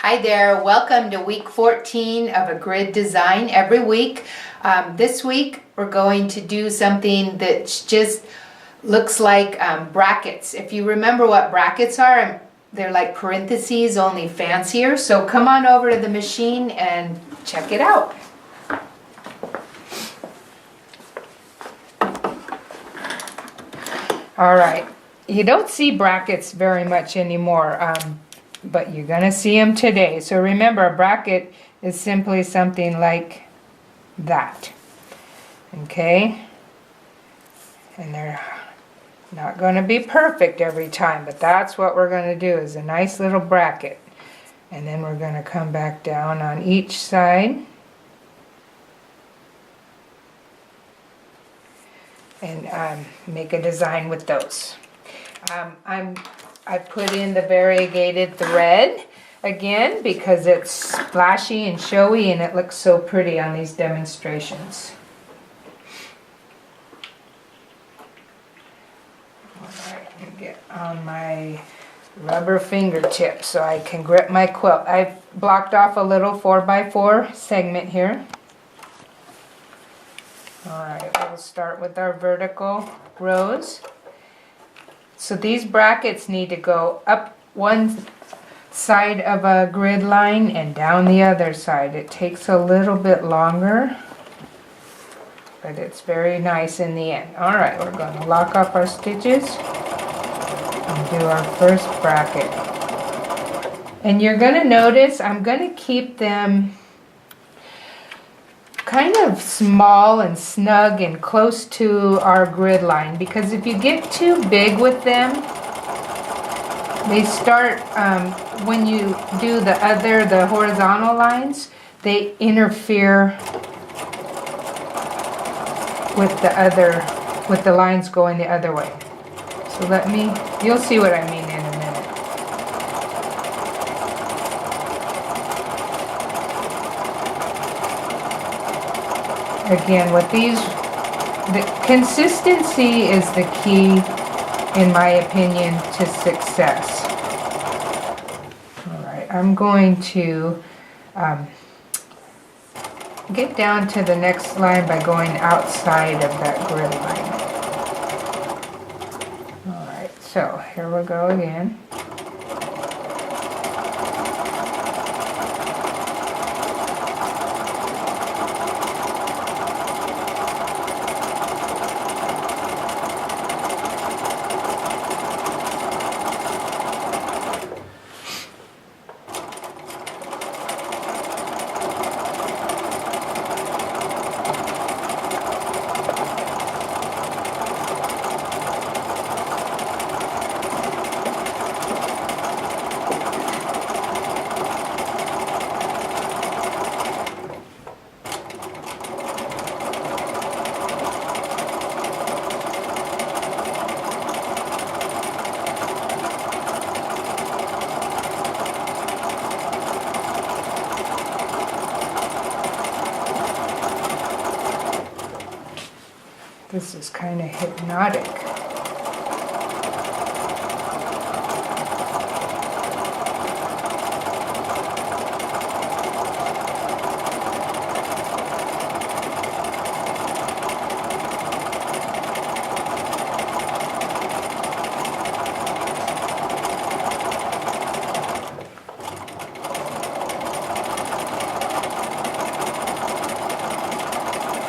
Hi there, welcome to week 14 of a grid design every week. This week we're going to do something that just looks like brackets. If you remember what brackets are, they're like parentheses, only fancier. So come on over to the machine and check it out. All right, you don't see brackets very much anymore. But you're going to see them today. So remember, a bracket is simply something like that. Okay? And they're not going to be perfect every time, but that's what we're going to do, is a nice little bracket. And then we're going to come back down on each side. And make a design with those. I put in the variegated thread again because it's flashy and showy and it looks so pretty on these demonstrations. Alright, get on my rubber fingertips so I can grip my quilt. I've blocked off a little 4x4 segment here. Alright, we'll start with our vertical rows. So these brackets need to go up one side of a grid line and down the other side. It takes a little bit longer, but it's very nice in the end. Alright, we're going to lock up our stitches and do our first bracket. And you're going to notice I'm going to keep them kind of small and snug and close to our grid line, because if you get too big with them, they start, when you do the horizontal lines, they interfere with the lines going the other way. So you'll see what I mean in a minute. Again, with these, the consistency is the key, in my opinion, to success. Alright, I'm going to get down to the next line by going outside of that grid line. Alright, so here we go again. This is kind of hypnotic.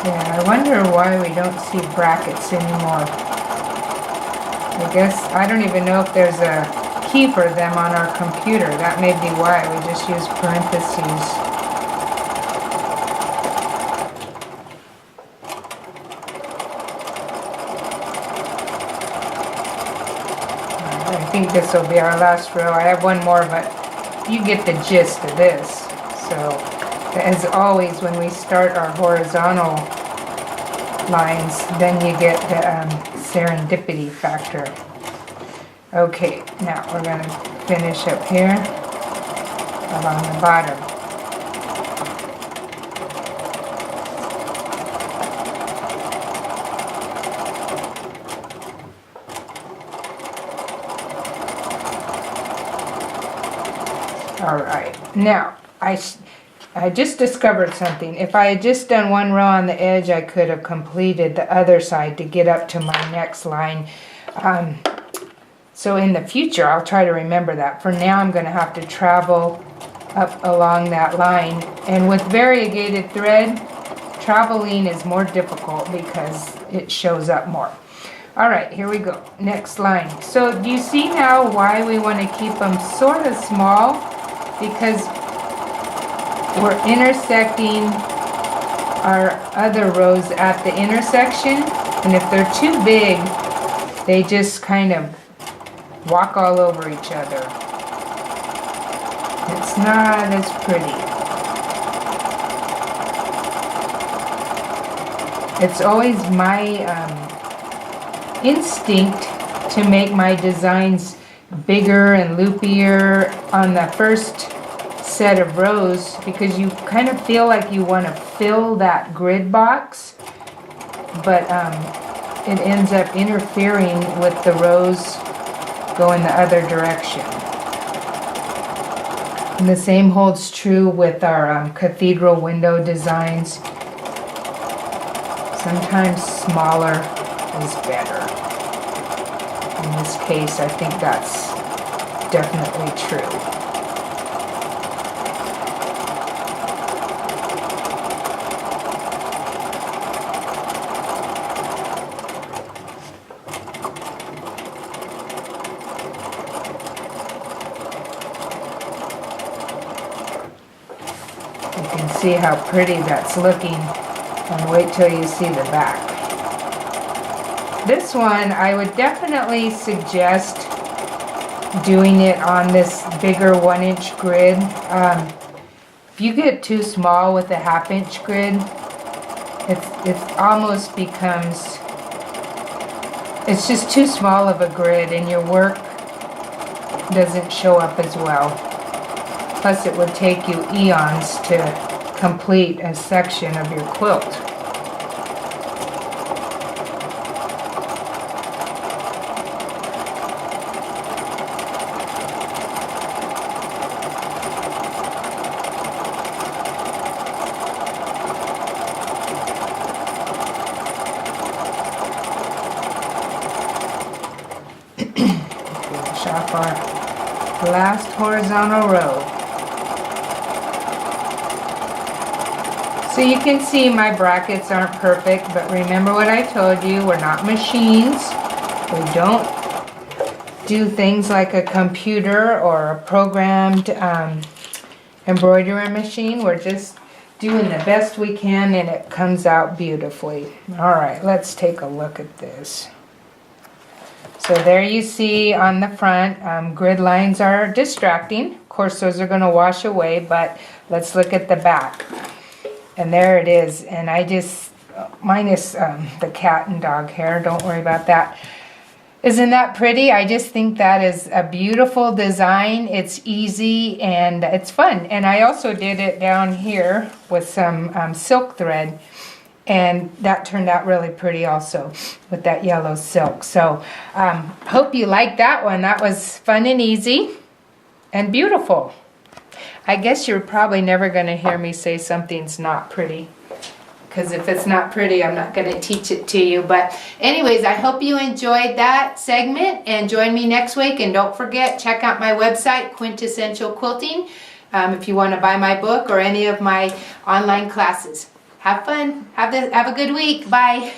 Yeah, I wonder why we don't see brackets anymore. I don't even know if there's a key for them on our computer. That may be why we just use parentheses. I think this will be our last row. I have one more, but you get the gist of this. So, as always, when we start our horizontal lines, then you get the serendipity factor. Okay, now we're going to finish up here along the bottom. All right, now I just discovered something. If I had just done one row on the edge, I could have completed the other side to get up to my next line. So in the future, I'll try to remember that. For now, I'm going to have to travel up along that line. And with variegated thread, traveling is more difficult because it shows up more. All right, here we go. Next line. So do you see now why we want to keep them sort of small? Because we're intersecting our other rows at the intersection. And if they're too big, they just kind of walk all over each other. It's not as pretty. It's always my instinct to make my designs bigger and loopier on the first set of rows because you kind of feel like you want to fill that grid box, but it ends up interfering with the rows going the other direction. And the same holds true with our cathedral window designs. Sometimes smaller is better. In this case, I think that's definitely true. You can see how pretty that's looking, and wait till you see the back. This one, I would definitely suggest doing it on this bigger 1-inch grid. If you get too small with a 1/2-inch grid, it almost becomes, it's just too small of a grid and your work doesn't show up as well. Plus it would take you eons to complete a section of your quilt. Finish off our last horizontal row. So you can see my brackets aren't perfect, but remember what I told you, we're not machines. We don't do things like a computer or a programmed embroidery machine. We're just doing the best we can and it comes out beautifully. All right, let's take a look at this. So there you see on the front, grid lines are distracting. Of course, those are going to wash away, but let's look at the back. And there it is, and I just, minus the cat and dog hair, don't worry about that. Isn't that pretty? I just think that is a beautiful design. It's easy and it's fun. And I also did it down here with some silk thread, and that turned out really pretty also with that yellow silk. So hope you liked that one. That was fun and easy and beautiful. I guess you're probably never going to hear me say something's not pretty, because if it's not pretty, I'm not going to teach it to you. But anyways, I hope you enjoyed that segment, and join me next week. And don't forget, check out my website, Quintessential Quilting, if you want to buy my book or any of my online classes. Have fun. Have a good week. Bye.